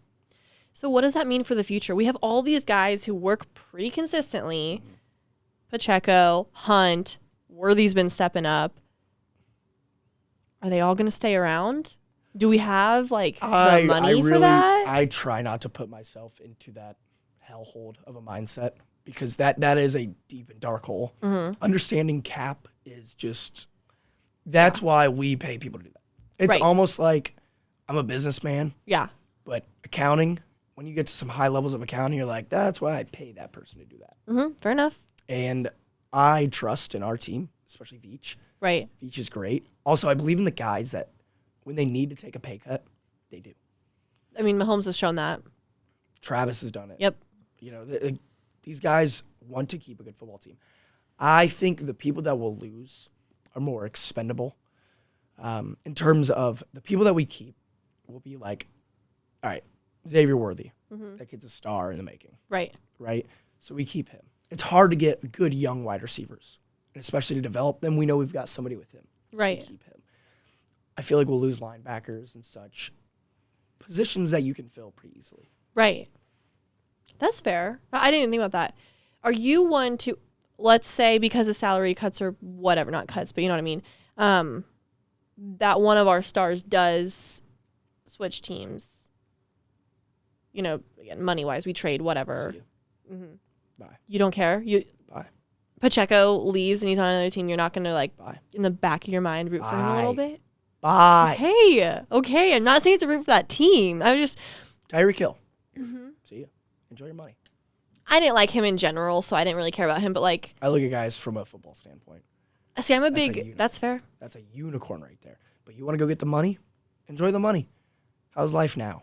So what does that mean for the future? We have all these guys who work pretty consistently. Pacheco, Hunt, Worthy's been stepping up. Are they all going to stay around? Do we have like the money for that? I try not to put myself into that hellhole of a mindset because that is a deep and dark hole. Mm-hmm. Understanding cap is just that's why we pay people to do that. It's Right. almost like I'm a businessman, Yeah. but accounting, when you get to some high levels of accounting, you're like, that's why I pay that person to do that. Fair enough. And I trust in our team, especially Veach. Right. Veach is great. Also, I believe in the guys that when they need to take a pay cut, they do. I mean, Mahomes has shown that. Travis has done it. Yep. You know, These guys want to keep a good football team. I think the people that will lose are more expendable. In terms of the people that we keep will be like, all right, Xavier Worthy. That kid's a star in the making. Right. Right? So we keep him. It's hard to get good young wide receivers, and especially to develop them. We know we've got somebody with him. Right. So we keep him. I feel like we'll lose linebackers and such. Positions that you can fill pretty easily. Right. That's fair. I didn't even think about that. Are you one to, let's say, because of salary cuts or whatever, not cuts, but you know what I mean, that one of our stars does switch teams, you know, again, money-wise, we trade, whatever. See ya. Bye. You don't care? Bye. Pacheco leaves and he's on another team. You're not going to, like, Bye. in the back of your mind, root for him a little bit? Bye. Okay. I'm not saying it's a root for that team. I was just, Tyreek Hill. See ya. Enjoy your money. I didn't like him in general, so I didn't really care about him. But, like, I look at guys from a football standpoint. see, I'm a That's a big, unit. that's fair. That's a unicorn right there. But you want to go get the money? Enjoy the money. How's life now?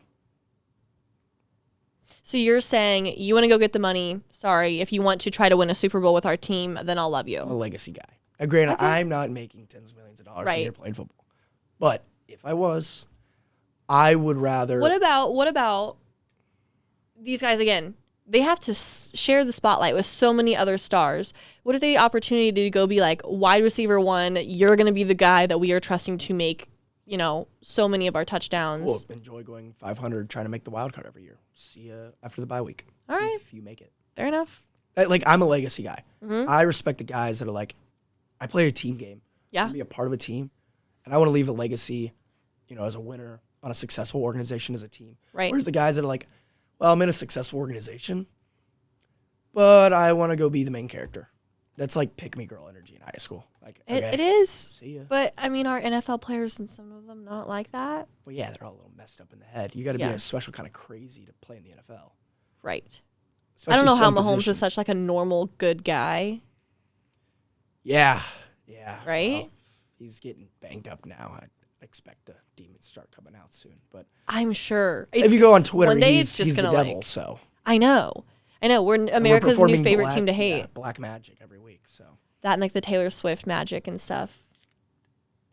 So you're saying you want to go get the money. Sorry, if you want to try to win a Super Bowl with our team, then I'll love I'm a you. legacy guy. Now, granted, Okay. I'm not making tens of millions of dollars a Right. year playing football. But if I was, I would rather. What about these guys again? They have to share the spotlight with so many other stars. What if they had the opportunity to go be like wide receiver one? You're going to be the guy that we are trusting to make, you know, so many of our touchdowns. Cool. Enjoy going 500, trying to make the wild card every year. See you after the bye week. All right. If you make it. Fair enough. Like, I'm a legacy guy. Mm-hmm. I respect the guys that are like, I play a team game. I Yeah. want to be a part of a team. And I want to leave a legacy, you know, as a winner on a successful organization as a team. Right. Whereas the guys that are like, well, I'm in a successful organization, but I want to go be the main character. That's like pick me girl energy in high school. Like, okay, It is. see ya. But I mean, our NFL players and some of them not like that. Well, yeah, they're all a little messed up in the head. You got to Yeah. be a special kind of crazy to play in the NFL. Right. I Especially don't know how some Mahomes positions. is such like a normal good guy. Yeah. Right? Well, he's getting banged up now. I expect the demons to start coming out soon. But I'm sure. if you go on Twitter, one day he's, it's just he's the gonna, devil. like- So I know. We're And we're America's new performing favorite black- team to hate. yeah, black magic every week. So That and like the Taylor Swift magic and stuff.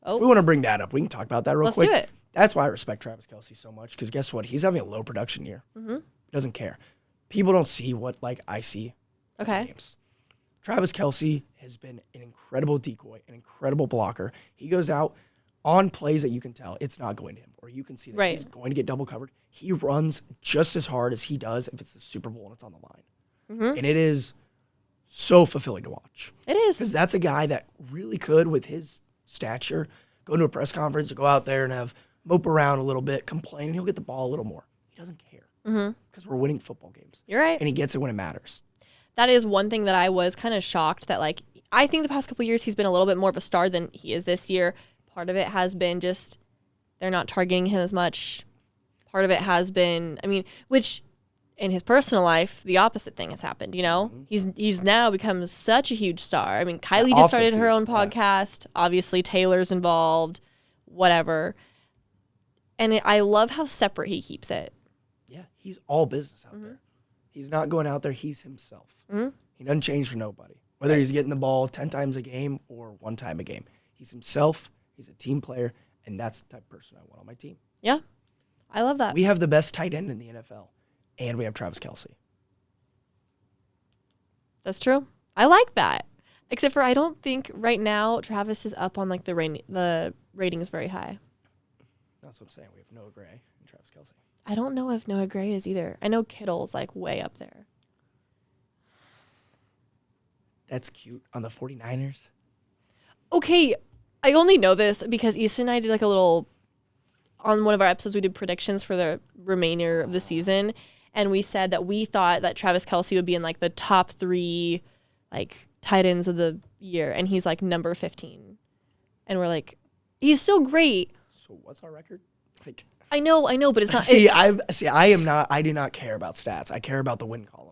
if we Oh, want to bring that up, we can talk about that real let's quick. do it. That's why I respect Travis Kelce so much. Because guess what? He's having a low production year. Mm-hmm. He doesn't care. People don't see what like I see. in Okay. Games. Travis Kelce has been an incredible decoy, an incredible blocker. He goes out on plays that you can tell it's not going to him, or you can see that Right. he's going to get double covered. He runs just as hard as he does if it's the Super Bowl and it's on the line. Mm-hmm. And it is so fulfilling to watch. It Because is. that's a guy that really could, with his stature, go to a press conference or go out there and have mope around a little bit, complain, and he'll get the ball a little more. He doesn't care. Because we're winning football games. You're right. And he gets it when it matters. That is one thing that I was kind of shocked that, like, I think the past couple of years he's been a little bit more of a star than he is this year. Part of it has been just they're not targeting him as much. Part of it has been, I mean, which in his personal life, the opposite thing has happened, you know? He's now become such a huge star. I mean, Kylie off just the started her own field, yeah. podcast. Obviously, Taylor's involved, whatever. And I love how separate he keeps it. Yeah, he's all business out there. He's not going out there. He's himself. He doesn't change for nobody. Whether he's getting the ball 10 times a game or 1 time a game. He's himself. He's a team player. And that's the type of person I want on my team. Yeah. I love that. We have the best tight end in the NFL. And we have Travis Kelce. That's true. I like that. Except for I don't think right now Travis is up on like the ratings very high. That's what I'm saying. We have Noah Gray and Travis Kelce. I don't know if Noah Gray is either. I know Kittle's like way up there. That's cute. On the 49ers. Okay, I only know this because Easton and I did like a little on one of our episodes. We did predictions for the remainder of the season, and we said that we thought that Travis Kelce would be in like the top 3 like tight ends of the year, and he's like number 15, and we're like, he's still great. So what's our record? Like, I know, but it's not. I do not care about stats. I care about the win column.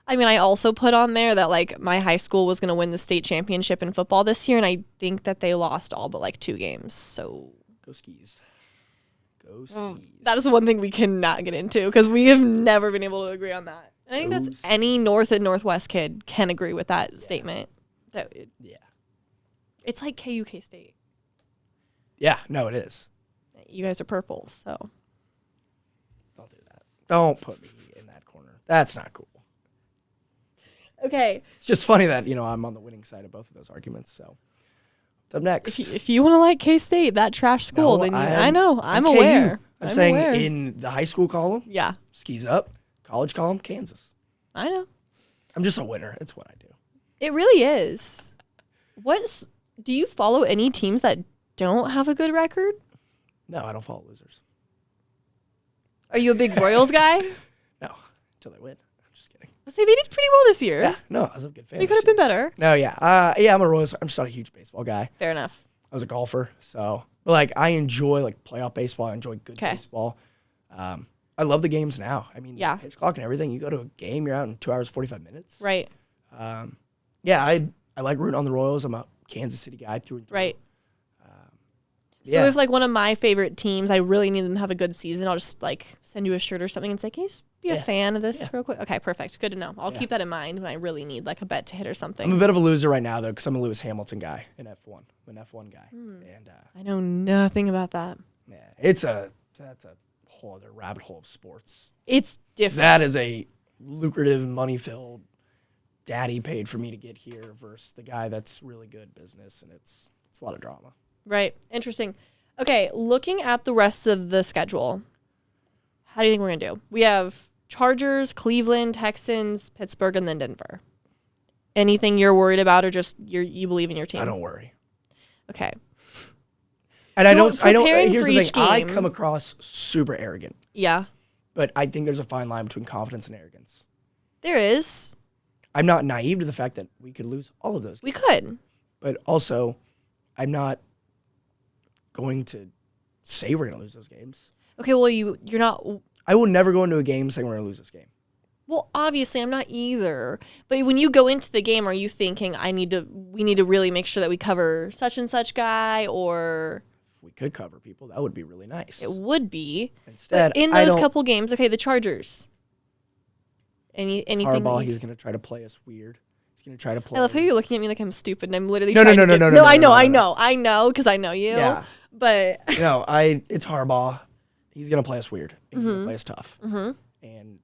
I mean, I also put on there that like my high school was going to win the state championship in football this year, and I think that they lost all but like 2 games. So Go Skis. Go Skis. that is one thing we cannot get into because we have never been able to agree on that. I think that's any North and Northwest kid can agree with that statement. Yeah. It's like KU K-State. Yeah, no, it is. You guys are purple, so. Don't do that. Don't put me in that corner. That's not cool. Okay. It's just funny that, I'm on the winning side of both of those arguments. So, what's up next? If you want to like K-State, that trash school, then I know. I'm aware. I'm saying in the high school column, yeah. skis up. College column, Kansas. I know. I'm just a winner. It's what I do. It really is. Do you follow any teams that don't have a good record? No, I don't follow losers. Are you a big Royals guy? No, until they win. I'm just kidding. Say they did pretty well this year. Yeah, no, I was a good fan. They could have been better. No, yeah. I'm a Royals. I'm just not a huge baseball guy. Fair enough. I was a golfer, so. But, I enjoy, playoff baseball. I enjoy good baseball. I love the games now. I mean, pitch clock and everything. You go to a game, you're out in 2 hours, 45 minutes. Right. Yeah, I like rooting on the Royals. I'm a Kansas City guy through and through. Right. So if one of my favorite teams, I really need them to have a good season, I'll just send you a shirt or something and say, can you just be a fan of this real quick? Okay, perfect. Good to know. I'll keep that in mind when I really need a bet to hit or something. I'm a bit of a loser right now though, because I'm a Lewis Hamilton guy in F1. I'm an F1 guy, and I know nothing about that. Yeah, that's a whole other rabbit hole of sports. It's different. That is a lucrative, money-filled. Daddy paid for me to get here versus the guy that's really good business, and it's a lot of drama. Right. Interesting. Okay, looking at the rest of the schedule, how do you think we're going to do? We have Chargers, Cleveland, Texans, Pittsburgh, and then Denver. Anything you're worried about or just you believe in your team? I don't worry. Okay. And I don't here's the thing. Game, I come across super arrogant. Yeah. But I think there's a fine line between confidence and arrogance. There is. I'm not naive to the fact that we could lose all of those games. We could. But also, I'm not going to say we're going to lose those games. Okay, well, you're not. I will never go into a game saying we're going to lose this game. Well, obviously, I'm not either. But when you go into the game, are you thinking we need to really make sure that we cover such and such guy, or if we could cover people, that would be really nice. It would be. Instead, but in those couple games, okay, the Chargers. Anything? Harbaugh, he's going to try to play us weird. He's going to try to play. I love how you're looking at me like I'm stupid, and I'm literally No, I know, because I know you. Yeah. But no, it's Harbaugh. He's going to play us weird. He's going to play us tough. Mm-hmm. And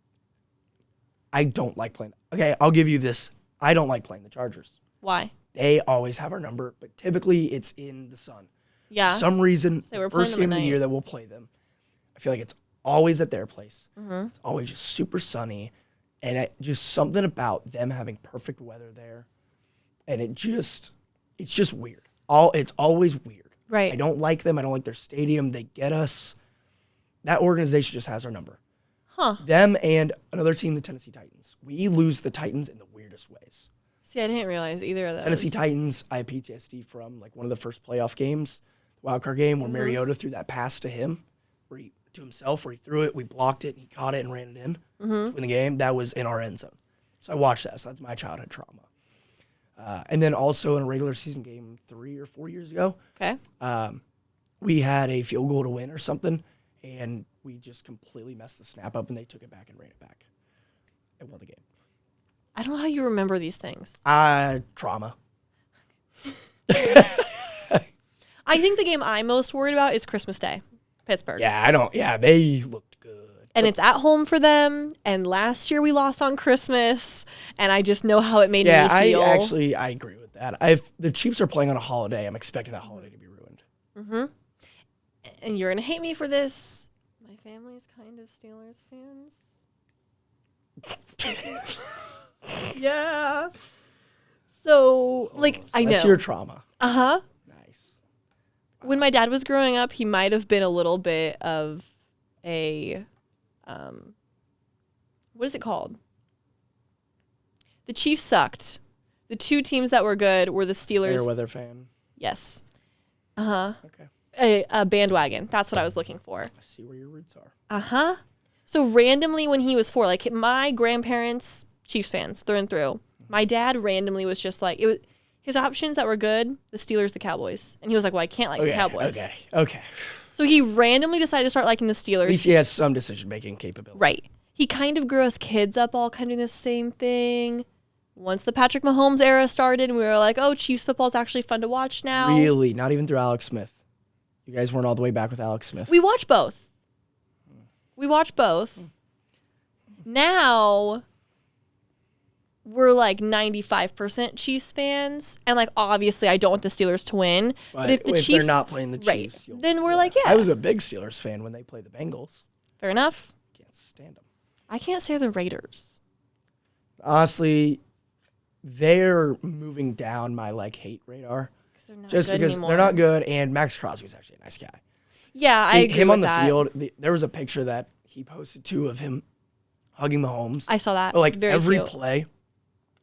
I don't like playing. Okay, I'll give you this. I don't like playing the Chargers. Why? They always have our number, but typically it's in the sun. Yeah. For some reason, so we're first game of the year that we'll play them, I feel like it's always at their place. Mm-hmm. It's always just super sunny. And just something about them having perfect weather there. And it's just weird. It's always weird. Right. I don't like them. I don't like their stadium. They get us. That organization just has our number. Huh. Them and another team, the Tennessee Titans. We lose the Titans in the weirdest ways. See, I didn't realize either of those. Tennessee Titans, I have PTSD from one of the first playoff games, the wild card game, where Mariota threw that pass to him, to himself, where he threw it, we blocked it, and he caught it and ran it in to win the game. That was in our end zone. So I watched that. So that's my childhood trauma. And then also in a regular season game 3 or 4 years ago, we had a field goal to win or something, and we just completely messed the snap up, and they took it back and ran it back. And won the game. I don't know how you remember these things. Trauma. I think the game I'm most worried about is Christmas Day. Pittsburgh. Yeah, they looked good. And it's at home for them. And last year we lost on Christmas. And I just know how it made me feel. I agree with that. If the Chiefs are playing on a holiday, I'm expecting that holiday to be ruined. Mm-hmm. And you're going to hate me for this. My family's kind of Steelers fans. Yeah. So, I know. That's your trauma. Uh-huh. Nice. When my dad was growing up, he might have been a little bit of a, what is it called? The Chiefs sucked. The two teams that were good were the Steelers. Fair weather fan. Yes. Uh-huh. Okay. A bandwagon. That's what I was looking for. I see where your roots are. Uh-huh. So randomly when he was 4, my grandparents, Chiefs fans through and through. My dad randomly was just his options that were good, the Steelers, the Cowboys. And he was like, well, I can't like the Cowboys. Okay. So he randomly decided to start liking the Steelers. At least he has some decision-making capability. Right. he kind of grew us kids up all kind of doing the same thing. Once the Patrick Mahomes era started, we were like, oh, Chiefs football is actually fun to watch now. Really? Not even through Alex Smith? You guys weren't all the way back with Alex Smith? We watch both. Now, we're like 95% Chiefs fans. And like, obviously, I don't want the Steelers to win. But if the Chiefs... they're not playing the Chiefs... Right, then we're like, yeah. I was a big Steelers fan when they played the Bengals. Fair enough. Can't stand them. I can't say the Raiders. Honestly, they're moving down my like hate radar. They're not Just good because anymore. they're not good, and Max Crosby's actually a nice guy. Yeah, See, I agree him with on the that. field, there was a picture that he posted too of him hugging Mahomes. I saw that. But like Very every cute. play,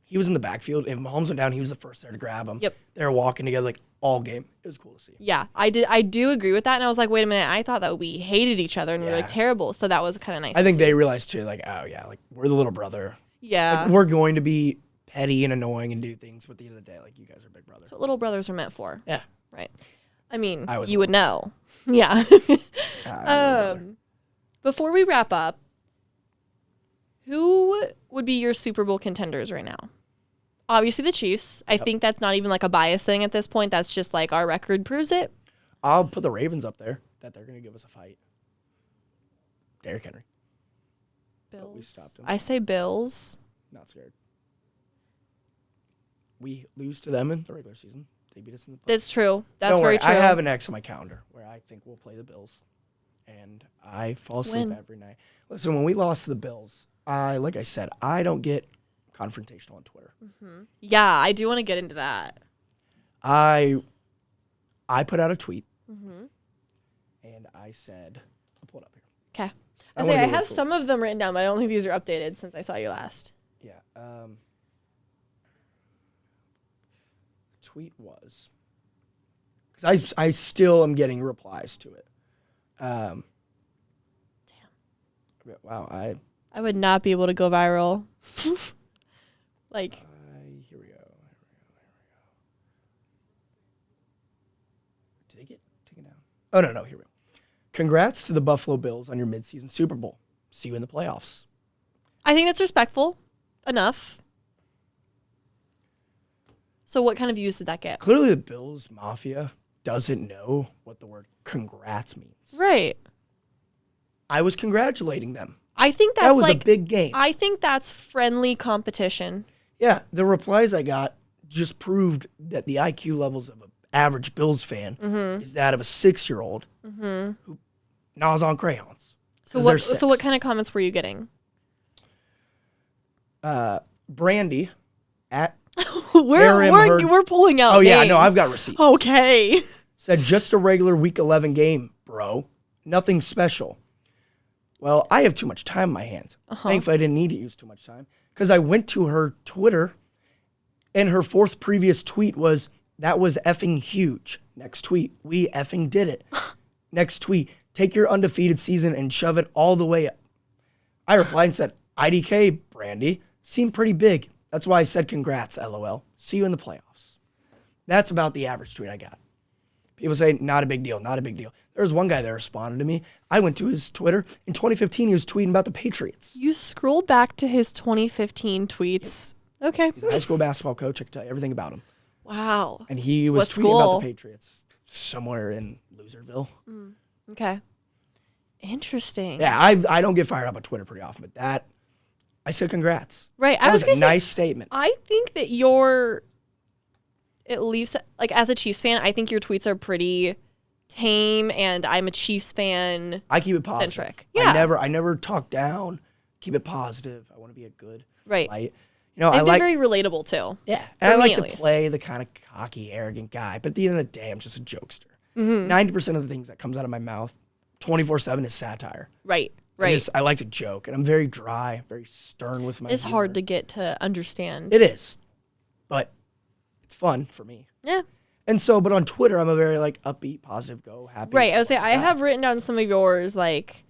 he was in the backfield. If Mahomes went down, he was the first there to grab him. Yep. They were walking together like all game. It was cool to see. Yeah, I do agree with that. And I was like, wait a minute, I thought that we hated each other and we were like Yeah. terrible. So that was kind of nice. I think to see. they realized too, like, oh yeah, like we're the little brother. Yeah. Like, we're going to be petty and annoying and do things, but at the end of the day, like you guys are big brother. That's what little brothers are meant for. Yeah. Right. I mean, I was you would know. Yeah. Before we wrap up, who would be your Super Bowl contenders right now? Obviously the Chiefs. I think that's not even like a bias thing at this point. That's just like our record proves it. I'll put the Ravens up there, that they're going to give us a fight. Derrick Henry. Bills. we stopped 'em. I say Bills. Not scared. We lose to them in the regular season. They beat us in the playoffs. That's true. That's Don't very worry, true. I have an X on my calendar where I think we'll play the Bills. And I fall asleep When? every night. Listen, when we lost to the Bills, like I said, I don't get confrontational on Twitter. Yeah, I do want to get into that. I put out a tweet, and I said, I'll pull it up here. Okay. I I wanna say I go have with some of them written down, but I don't think these are updated since I saw you last. Yeah. Tweet was, because I still am getting replies to it. Damn. Wow. I would not be able to go viral. Like, Here we go. Did it get taken down? Oh, no, here we go. Congrats to the Buffalo Bills on your midseason Super Bowl. See you in the playoffs. I think that's respectful enough. So what kind of views did that get? Clearly, the Bills Mafia doesn't know what the word congrats means. Right. I was congratulating them. I think that's That was like a big game. I think that's friendly competition. Yeah, the replies I got just proved that the IQ levels of an average Bills fan is that of a 6-year-old who gnaws on crayons. So 'Cause they're what 6. kind of comments were you getting? Brandy at We're pulling out. Oh yeah, names. no, I've got receipts. Okay. Said just a regular Week 11 game, bro. Nothing special. Well, I have too much time in my hands. Thankfully, I didn't need to use too much time because I went to her Twitter, and her 4th previous tweet was, "That was effing huge." Next tweet, "We effing did it." Next tweet, "Take your undefeated season and shove it all the way up." I replied and said, "IDK, Brandy, seemed pretty big. That's why I said congrats, LOL. See you in the playoffs." That's about the average tweet I got. People say, not a big deal, not a big deal. There was one guy that responded to me. I went to his Twitter. In 2015, he was tweeting about the Patriots. You scrolled back to his 2015 tweets. Okay. He's a high school basketball coach. I can tell you everything about him. Wow. And he was What tweeting about school? the Patriots somewhere in Loserville. Okay. Interesting. Yeah, I don't get fired up on Twitter pretty often, but that, I said congrats. Right. That I was was gonna a say, nice statement. I think that your, at least like as a Chiefs fan, I think your tweets are pretty tame, and I'm a Chiefs fan. I keep it positive. Centric. Yeah. I never talk down. Keep it positive. I want to be a good Right. light. You know, And I they're like very relatable too. Yeah, and I For me, like at to least. play the kind of cocky, arrogant guy. But at the end of the day, I'm just a jokester. Mm-hmm. 90% of the things that comes out of my mouth, 24/7, is satire. Right. Right. I like to joke, and I'm very dry, very stern with my. It's hard to humor. get to understand. It is, but it's fun for me. Yeah. And so, but on Twitter, I'm a very like upbeat, positive, go happy. Right. I would say I guy. have written down some of yours. Like,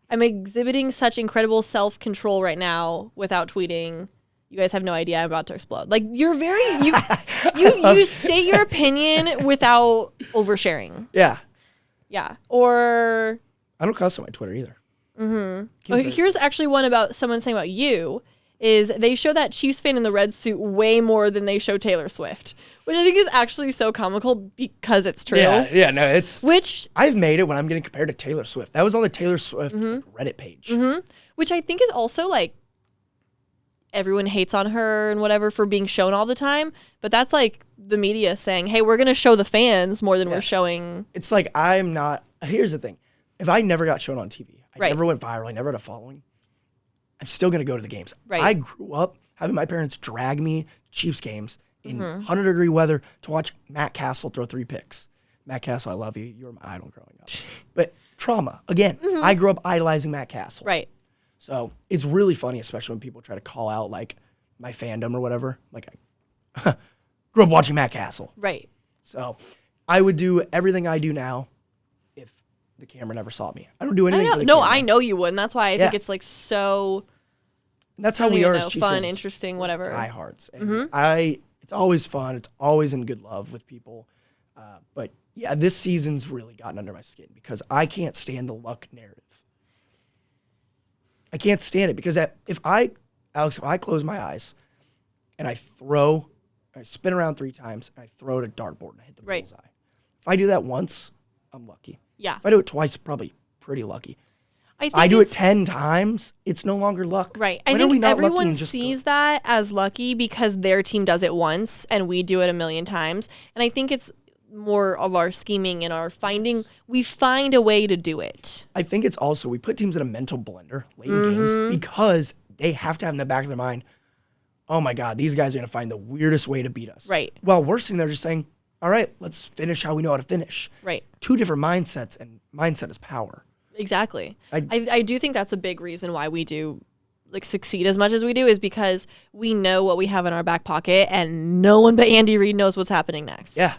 I'm exhibiting such incredible self-control right now without tweeting. You guys have no idea. I'm about to explode. Like, you're very you state your opinion without oversharing. Yeah, Yeah. Or I don't cuss on my Twitter either. Oh, here's actually one about someone saying about you. Is they show that Chiefs fan in the red suit way more than they show Taylor Swift, which I think is actually so comical because it's true. Yeah, no, it's... Which I've made it when I'm getting compared to Taylor Swift. That was on the Taylor Swift Reddit page. Which I think is also like everyone hates on her and whatever for being shown all the time, but that's like the media saying, hey, we're going to show the fans more than we're showing. It's like I'm not... Here's the thing. If I never got shown on TV, I never went viral, I never had a following, I'm still going to go to the games. Right. I grew up having my parents drag me to Chiefs games in 100-degree weather to watch Matt Castle throw 3 picks. Matt Castle, I love you. You were my idol growing up. But trauma. Again, I grew up idolizing Matt Castle. Right. So it's really funny, especially when people try to call out like my fandom or whatever. Like I grew up watching Matt Castle. Right. So I would do everything I do now if the camera never saw me. I don't do anything for the camera. I know you wouldn't. That's why I think it's like so... And that's how we are as Chiefs fun, fans. interesting, whatever. Diehards. And it's always fun. It's always in good love with people. But yeah, this season's really gotten under my skin because I can't stand the luck narrative. I can't stand it because if I close my eyes and I spin around 3 times and I throw it at a dartboard and I hit the bullseye. If I do that once, I'm lucky. Yeah. If I do it twice, probably pretty lucky. I think I do it 10 times, it's no longer luck. Right. When I think are we not lucky everyone and just sees that as lucky because their team does it once and we do it 1,000,000 times. And I think it's more of our scheming and our finding. We find a way to do it. I think it's also we put teams in a mental blender late in games because they have to have in the back of their mind, oh my God, these guys are going to find the weirdest way to beat us. Right. Well, we're sitting there just saying, all right, let's finish how we know how to finish. Right. 2 different mindsets, and mindset is power. Exactly. I do think that's a big reason why we do like succeed as much as we do is because we know what we have in our back pocket and no one but Andy Reid knows what's happening next. Yeah.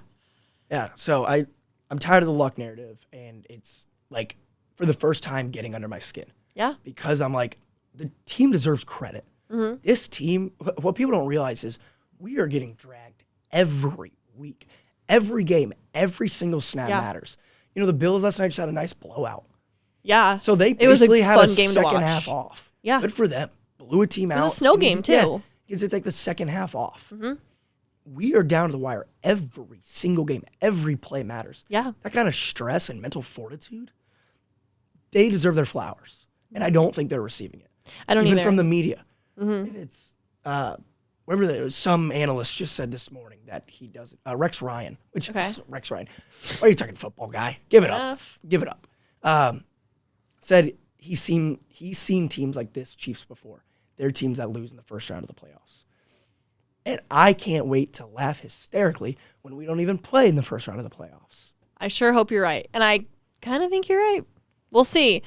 Yeah. So I'm tired of the luck narrative, and it's like for the first time getting under my skin. Yeah. Because I'm like, the team deserves credit. This team, what people don't realize is we are getting dragged every week. Every game, every single snap matters. You know, the Bills last night just had a nice blowout. Yeah. So they it was basically a had fun a game to second watch. half off. Yeah. Good for them. Blew a team out. It was a snow game, too. Yeah, gives it like the second half off. We are down to the wire every single game. Every play matters. Yeah. That kind of stress and mental fortitude, they deserve their flowers. And I don't think they're receiving it. I don't Even either. from the media. And it's, whatever there was, some analyst just said this morning that he doesn't, Rex Ryan, which Rex Ryan, why are you talking football guy? Give it up. Give it up. Said he's seen teams like this, Chiefs, before. They're teams that lose in the first round of the playoffs. And I can't wait to laugh hysterically when we don't even play in the first round of the playoffs. I sure hope you're right. And I kind of think you're right. We'll see.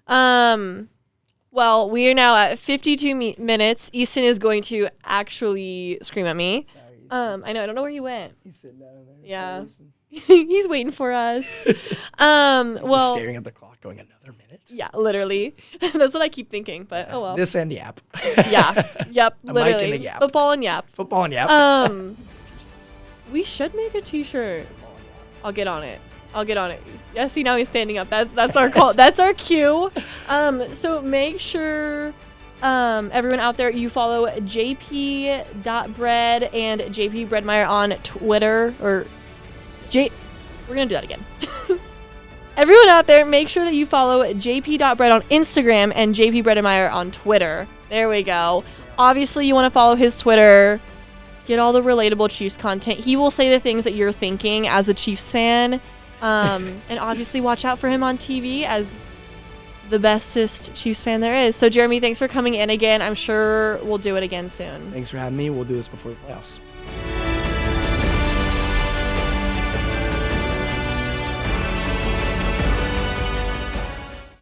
Well, we are now at 52 minutes. Easton is going to actually scream at me. I know. I don't know where he went. He's sitting down there. Yeah. He's waiting for us. Well, staring at the clock going, another minute? Yeah, literally. That's what I keep thinking, but oh well. This and Yap. Yeah. Yep. The literally. mic and the Yap. Football and Yap. Football and Yap. We should make a t-shirt. I'll get on it. Yeah, see, now he's standing up. That's our call. That's our cue. So make sure everyone out there, you follow jp.bread and JP Breadmeyer on Twitter or we're gonna do that again. Everyone out there, make sure that you follow jp.bread on Instagram and JP Breadmeyer on Twitter. There we go. Obviously, you want to follow his Twitter. Get all the relatable Chiefs content. He will say the things that you're thinking as a Chiefs fan. And obviously watch out for him on TV as the bestest Chiefs fan there is. So, Jeremy, thanks for coming in again. I'm sure we'll do it again soon. Thanks for having me. We'll do this before the playoffs.